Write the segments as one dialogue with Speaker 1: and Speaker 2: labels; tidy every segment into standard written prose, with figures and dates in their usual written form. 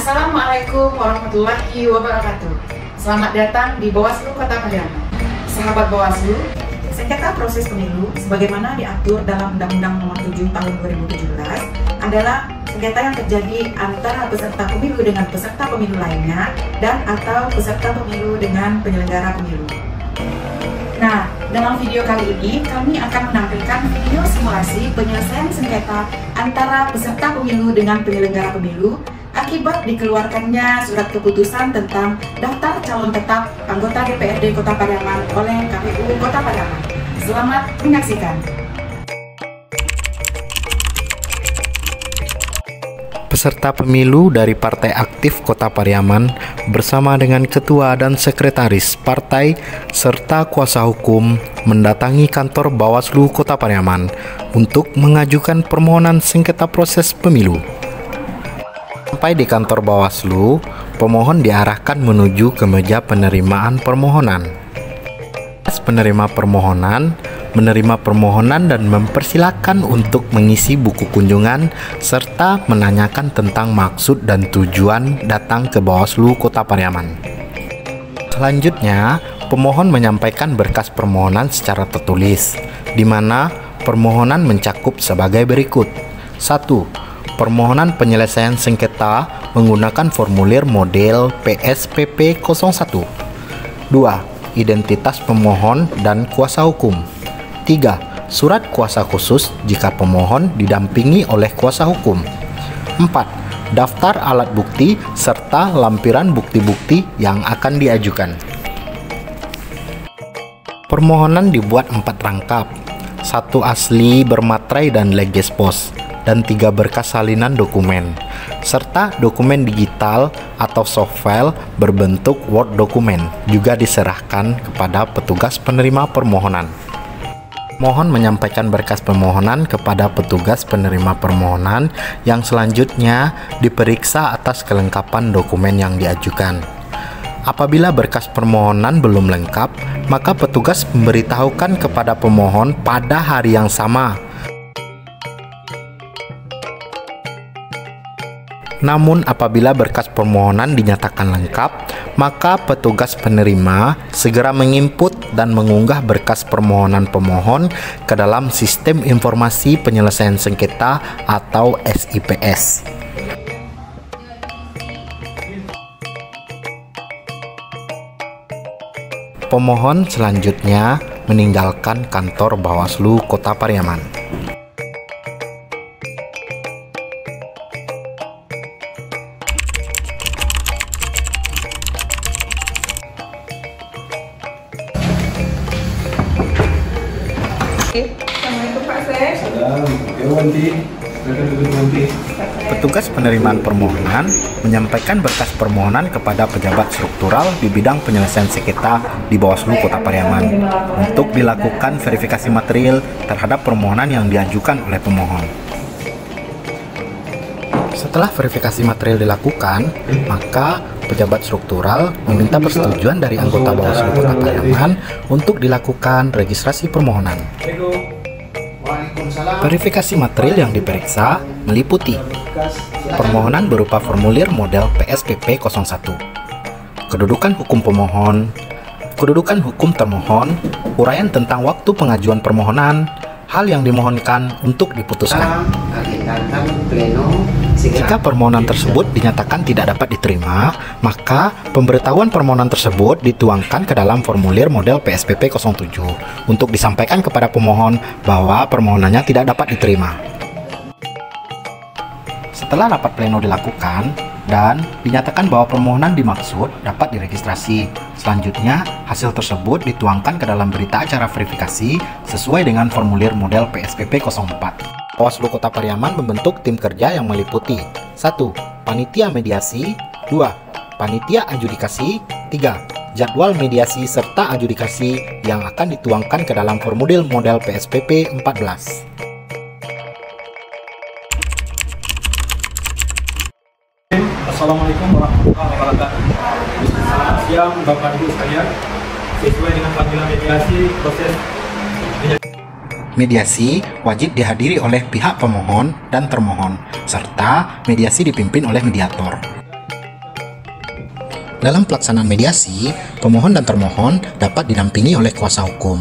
Speaker 1: Assalamualaikum warahmatullahi wabarakatuh. Selamat datang di Bawaslu Kota Pariaman. Sahabat Bawaslu, sengketa proses pemilu sebagaimana diatur dalam Undang-Undang Nomor 7 Tahun 2017 adalah sengketa yang terjadi antara peserta pemilu dengan peserta pemilu lainnya dan atau peserta pemilu dengan penyelenggara pemilu. Nah, dalam video kali ini kami akan menampilkan video simulasi penyelesaian sengketa antara peserta pemilu dengan penyelenggara pemilu akibat dikeluarkannya surat keputusan tentang daftar calon tetap anggota DPRD Kota Pariaman oleh KPU Kota Pariaman. Selamat menyaksikan.
Speaker 2: Peserta pemilu dari Partai Aktif Kota Pariaman bersama dengan ketua dan sekretaris partai serta kuasa hukum mendatangi kantor Bawaslu Kota Pariaman untuk mengajukan permohonan sengketa proses pemilu. Sampai di kantor Bawaslu, pemohon diarahkan menuju ke meja penerimaan permohonan. Penerima permohonan menerima permohonan dan mempersilahkan untuk mengisi buku kunjungan serta menanyakan tentang maksud dan tujuan datang ke Bawaslu Kota Pariaman. Selanjutnya, pemohon menyampaikan berkas permohonan secara tertulis, di mana permohonan mencakup sebagai berikut. 1. Permohonan penyelesaian sengketa menggunakan formulir model PSPP 01. 2. Identitas pemohon dan kuasa hukum. 3. Surat kuasa khusus jika pemohon didampingi oleh kuasa hukum. 4. Daftar alat bukti serta lampiran bukti-bukti yang akan diajukan. Permohonan dibuat 4 rangkap, 1 asli bermaterai dan leges pos, dan 3 berkas salinan dokumen, serta dokumen digital atau soft file berbentuk Word dokumen juga diserahkan kepada petugas penerima permohonan. Mohon menyampaikan berkas permohonan kepada petugas penerima permohonan yang selanjutnya diperiksa atas kelengkapan dokumen yang diajukan. Apabila berkas permohonan belum lengkap, maka petugas memberitahukan kepada pemohon pada hari yang sama. Namun apabila berkas permohonan dinyatakan lengkap, maka petugas penerima segera menginput dan mengunggah berkas permohonan pemohon ke dalam Sistem Informasi Penyelesaian Sengketa atau SIPS. Pemohon selanjutnya meninggalkan kantor Bawaslu Kota Pariaman.
Speaker 1: Assalamualaikum Pak Sek.
Speaker 2: Petugas penerimaan permohonan menyampaikan berkas permohonan kepada pejabat struktural di bidang penyelesaian sengketa di Bawaslu Kota Pariaman untuk dilakukan verifikasi material terhadap permohonan yang diajukan oleh pemohon. Setelah verifikasi material dilakukan, maka pejabat struktural meminta persetujuan dari anggota Bawaslu Kota Pariaman untuk dilakukan registrasi permohonan. Verifikasi material yang diperiksa meliputi permohonan berupa formulir model PSPP 01, kedudukan hukum pemohon, kedudukan hukum termohon, uraian tentang waktu pengajuan permohonan, hal yang dimohonkan untuk diputuskan. Jika permohonan tersebut dinyatakan tidak dapat diterima, maka pemberitahuan permohonan tersebut dituangkan ke dalam formulir model PSPP 07 untuk disampaikan kepada pemohon bahwa permohonannya tidak dapat diterima. Setelah rapat pleno dilakukan dan dinyatakan bahwa permohonan dimaksud dapat diregistrasi, selanjutnya hasil tersebut dituangkan ke dalam berita acara verifikasi sesuai dengan formulir model PSPP 04. Bawaslu Kota Pariaman membentuk tim kerja yang meliputi 1. Panitia mediasi, 2. Panitia adjudikasi, 3. Jadwal mediasi serta adjudikasi yang akan dituangkan ke dalam formulir model PSPP 14.
Speaker 3: Assalamualaikum warahmatullahi wabarakatuh. Selamat siang Bapak Ibu sekalian. Sesuai dengan panggilan mediasi, proses
Speaker 2: Mediasi wajib dihadiri oleh pihak pemohon dan termohon, serta mediasi dipimpin oleh mediator. Dalam pelaksanaan mediasi, pemohon dan termohon dapat didampingi oleh kuasa hukum.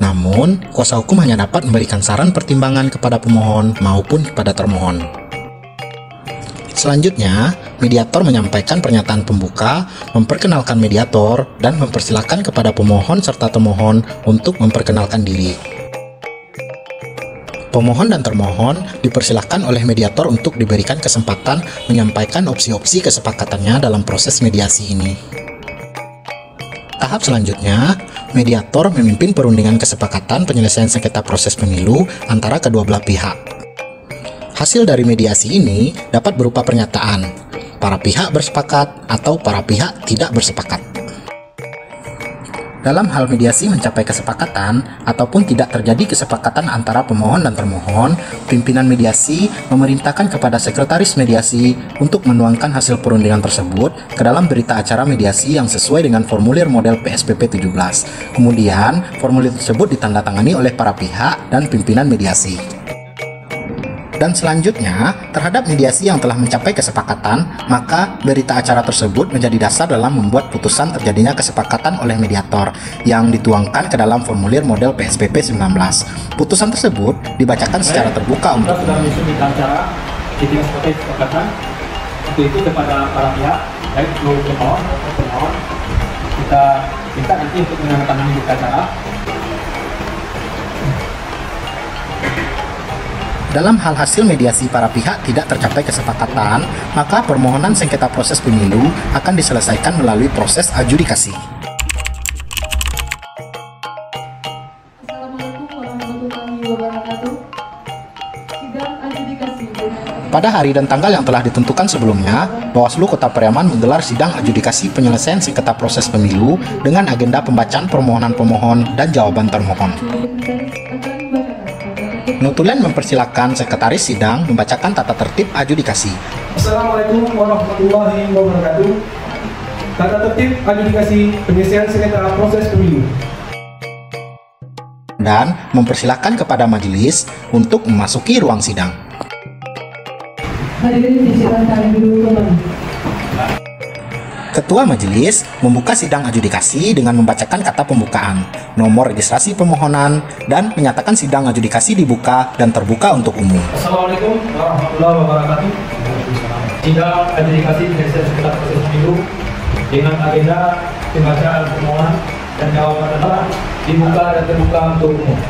Speaker 2: Namun, kuasa hukum hanya dapat memberikan saran pertimbangan kepada pemohon maupun kepada termohon. Selanjutnya, mediator menyampaikan pernyataan pembuka, memperkenalkan mediator, dan mempersilahkan kepada pemohon serta termohon untuk memperkenalkan diri. Pemohon dan termohon dipersilahkan oleh mediator untuk diberikan kesempatan menyampaikan opsi-opsi kesepakatannya dalam proses mediasi ini. Tahap selanjutnya, mediator memimpin perundingan kesepakatan penyelesaian sengketa proses pemilu antara kedua belah pihak. Hasil dari mediasi ini dapat berupa pernyataan, para pihak bersepakat atau para pihak tidak bersepakat. Dalam hal mediasi mencapai kesepakatan ataupun tidak terjadi kesepakatan antara pemohon dan termohon, pimpinan mediasi memerintahkan kepada sekretaris mediasi untuk menuangkan hasil perundingan tersebut ke dalam berita acara mediasi yang sesuai dengan formulir model PSPP 17. Kemudian, formulir tersebut ditandatangani oleh para pihak dan pimpinan mediasi. Dan selanjutnya, terhadap mediasi yang telah mencapai kesepakatan, maka berita acara tersebut menjadi dasar dalam membuat putusan terjadinya kesepakatan oleh mediator yang dituangkan ke dalam formulir model PSPP 19. Putusan tersebut dibacakan secara terbuka untuk
Speaker 3: sudah menyusun berita acara kita sebagai kesepakatan untuk itu kepada para pihak, baik pemohon maupun termohon, kita minta nanti untuk menandatangani berita acara.
Speaker 2: Dalam hal hasil mediasi para pihak tidak tercapai kesepakatan, maka permohonan sengketa proses pemilu akan diselesaikan melalui proses adjudikasi.
Speaker 4: Assalamualaikum warahmatullahi wabarakatuh. Sidang adjudikasi.
Speaker 2: Pada hari dan tanggal yang telah ditentukan sebelumnya, Bawaslu Kota Pariaman menggelar sidang adjudikasi penyelesaian sengketa proses pemilu dengan agenda pembacaan permohonan pemohon dan jawaban termohon. Nutulen mempersilakan sekretaris sidang membacakan tata tertib adjudikasi.
Speaker 3: Assalamualaikum warahmatullahi wabarakatuh. Tata tertib adjudikasi penyelesaian sengketa proses pemilu.
Speaker 2: Dan mempersilahkan kepada majelis untuk memasuki ruang sidang.
Speaker 4: Hadirin disilakan dulu kembali.
Speaker 2: Ketua majelis membuka sidang adjudikasi dengan membacakan kata pembukaan, nomor registrasi permohonan, dan menyatakan sidang adjudikasi dibuka dan terbuka untuk umum.
Speaker 3: Assalamualaikum warahmatullahi wabarakatuh. Sidang adjudikasi penyelesaian sengketa proses pemilu dengan agenda pembacaan permohonan dan jawaban termohon dibuka dan terbuka untuk umum.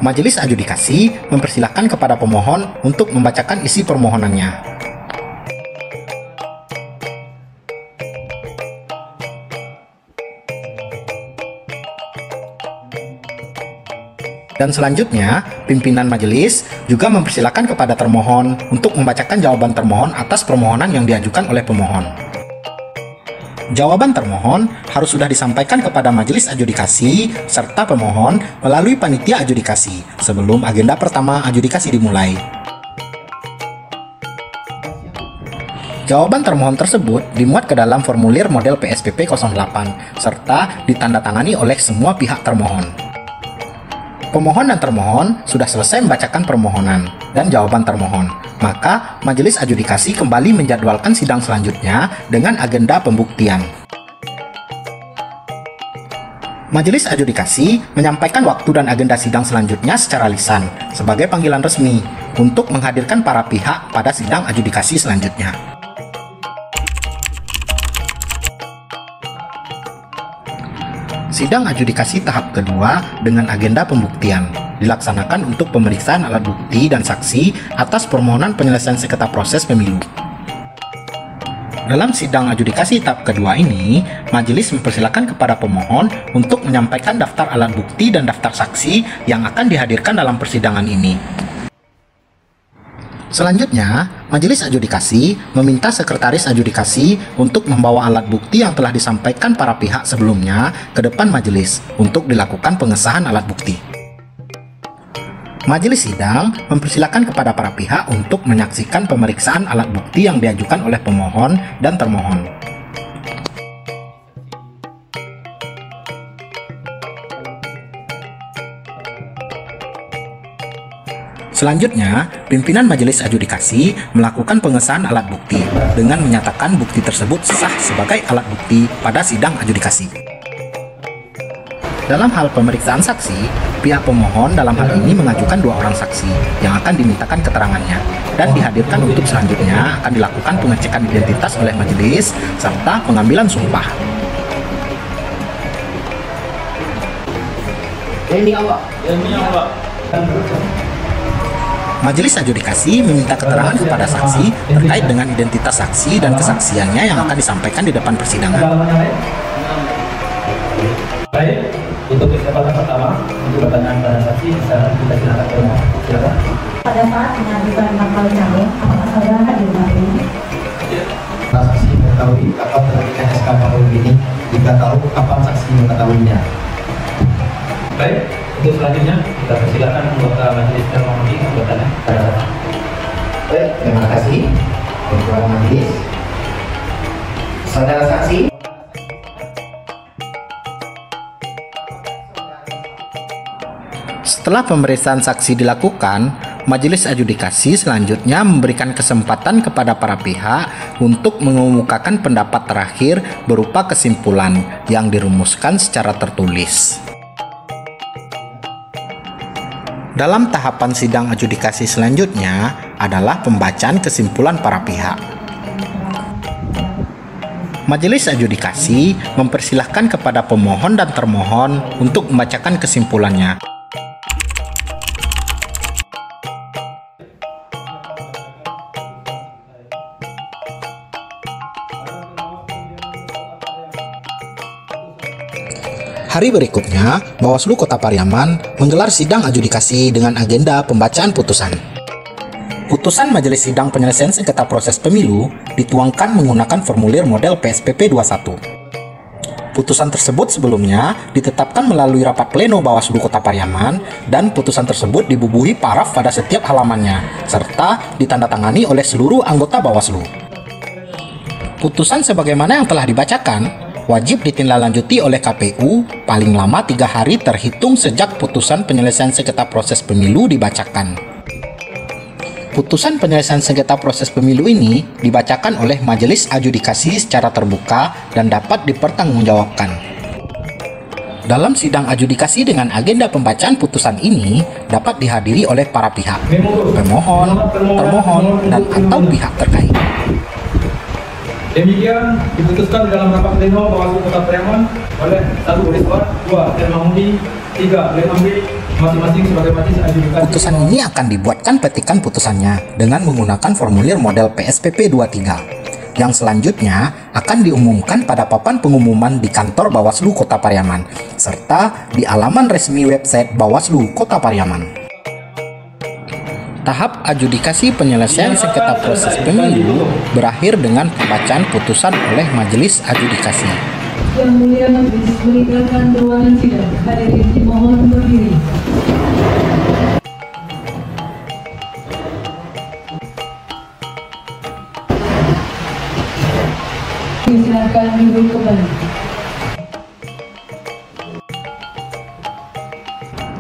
Speaker 2: Majelis adjudikasi mempersilahkan kepada pemohon untuk membacakan isi permohonannya. Dan selanjutnya, pimpinan majelis juga mempersilahkan kepada termohon untuk membacakan jawaban termohon atas permohonan yang diajukan oleh pemohon. Jawaban termohon harus sudah disampaikan kepada majelis adjudikasi serta pemohon melalui panitia adjudikasi sebelum agenda pertama adjudikasi dimulai. Jawaban termohon tersebut dimuat ke dalam formulir model PSPP 08 serta ditandatangani oleh semua pihak termohon. Pemohon dan termohon sudah selesai membacakan permohonan dan jawaban termohon. Maka, majelis adjudikasi kembali menjadwalkan sidang selanjutnya dengan agenda pembuktian. Majelis adjudikasi menyampaikan waktu dan agenda sidang selanjutnya secara lisan sebagai panggilan resmi untuk menghadirkan para pihak pada sidang adjudikasi selanjutnya. Sidang adjudikasi tahap kedua dengan agenda pembuktian dilaksanakan untuk pemeriksaan alat bukti dan saksi atas permohonan penyelesaian sengketa proses pemilu. Dalam sidang adjudikasi tahap kedua ini, majelis mempersilahkan kepada pemohon untuk menyampaikan daftar alat bukti dan daftar saksi yang akan dihadirkan dalam persidangan ini. Selanjutnya, majelis adjudikasi meminta sekretaris adjudikasi untuk membawa alat bukti yang telah disampaikan para pihak sebelumnya ke depan majelis untuk dilakukan pengesahan alat bukti. Majelis sidang mempersilahkan kepada para pihak untuk menyaksikan pemeriksaan alat bukti yang diajukan oleh pemohon dan termohon. Selanjutnya, pimpinan Majelis Adjudikasi melakukan pengesahan alat bukti dengan menyatakan bukti tersebut sah sebagai alat bukti pada sidang adjudikasi. Dalam hal pemeriksaan saksi, pihak pemohon dalam hal ini mengajukan 2 orang saksi yang akan dimintakan keterangannya dan dihadirkan untuk selanjutnya akan dilakukan pengecekan identitas oleh majelis serta pengambilan sumpah.
Speaker 3: Demi Allah.
Speaker 2: Majelis adjudikasi meminta keterangan kepada saksi terkait dengan identitas saksi dan kesaksiannya yang akan disampaikan di depan persidangan.
Speaker 3: Baik, untuk kesempatan pertama, untuk pertanyaan pada saksi, kita silakan bermohon. Silakan.
Speaker 5: Pada saat mengajukan bakal calon, apakah saudara hadir hari ini?
Speaker 6: Saksi mengetahui kapan terbitnya SK Paul ini, jika tahu kapan saksi mengetahuinya.
Speaker 3: Baik, untuk selanjutnya kita persilakan anggota majelis terhormati anggotanya pada datang.
Speaker 6: Baik, terima kasih Ketua Majelis. Saudara saksi.
Speaker 2: Setelah pemeriksaan saksi dilakukan, Majelis Adjudikasi selanjutnya memberikan kesempatan kepada para pihak untuk mengemukakan pendapat terakhir berupa kesimpulan yang dirumuskan secara tertulis. Dalam tahapan sidang adjudikasi selanjutnya adalah pembacaan kesimpulan para pihak. Majelis adjudikasi mempersilahkan kepada pemohon dan termohon untuk membacakan kesimpulannya. Hari berikutnya, Bawaslu Kota Pariaman menggelar sidang adjudikasi dengan agenda pembacaan putusan. Putusan Majelis Sidang Penyelesaian Sengketa Proses Pemilu dituangkan menggunakan formulir model PSPP 21. Putusan tersebut sebelumnya ditetapkan melalui rapat pleno Bawaslu Kota Pariaman dan putusan tersebut dibubuhi paraf pada setiap halamannya serta ditandatangani oleh seluruh anggota Bawaslu. Putusan sebagaimana yang telah dibacakan wajib ditindaklanjuti oleh KPU paling lama 3 hari terhitung sejak putusan penyelesaian sengketa proses pemilu dibacakan. Putusan penyelesaian sengketa proses pemilu ini dibacakan oleh Majelis Adjudikasi secara terbuka dan dapat dipertanggungjawabkan. Dalam sidang adjudikasi dengan agenda pembacaan putusan ini dapat dihadiri oleh para pihak, pemohon, termohon, dan atau pihak terkait.
Speaker 3: Demikian diputuskan di dalam rapat pleno Bawaslu Kota Pariaman oleh 1 Riswan, 2 Termahudi, 3 Lemambi, masing-masing sebagai majelis adjudikasi.
Speaker 2: Putusan ini akan dibuatkan petikan putusannya dengan menggunakan formulir model PSPP 23 yang selanjutnya akan diumumkan pada papan pengumuman di kantor Bawaslu Kota Pariaman serta di alaman resmi website Bawaslu Kota Pariaman. Tahap adjudikasi penyelesaian sengketa proses pemilu berakhir dengan pembacaan putusan oleh Majelis Adjudikasi.
Speaker 4: Yang Mulia Majelis meninggalkan ruangan sidang. Hadirin dimohon berdiri. Silakan duduk kembali.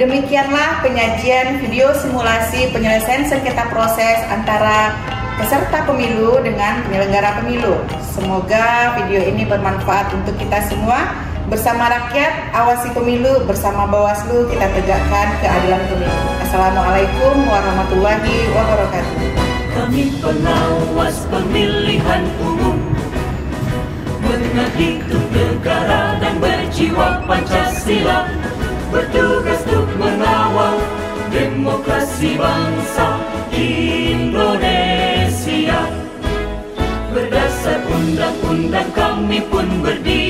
Speaker 1: Demikianlah penyajian video simulasi penyelesaian sengketa proses antara peserta pemilu dengan penyelenggara pemilu. Semoga video ini bermanfaat untuk kita semua. Bersama rakyat, awasi pemilu, bersama Bawaslu kita tegakkan keadilan pemilu. Assalamualaikum warahmatullahi wabarakatuh.
Speaker 7: Kami pengawas pemilihan umum, menghidup negara dan berjiwa Pancasila, bertugas untuk mengawal demokrasi bangsa Indonesia. Berdasar undang-undang kami pun berdiri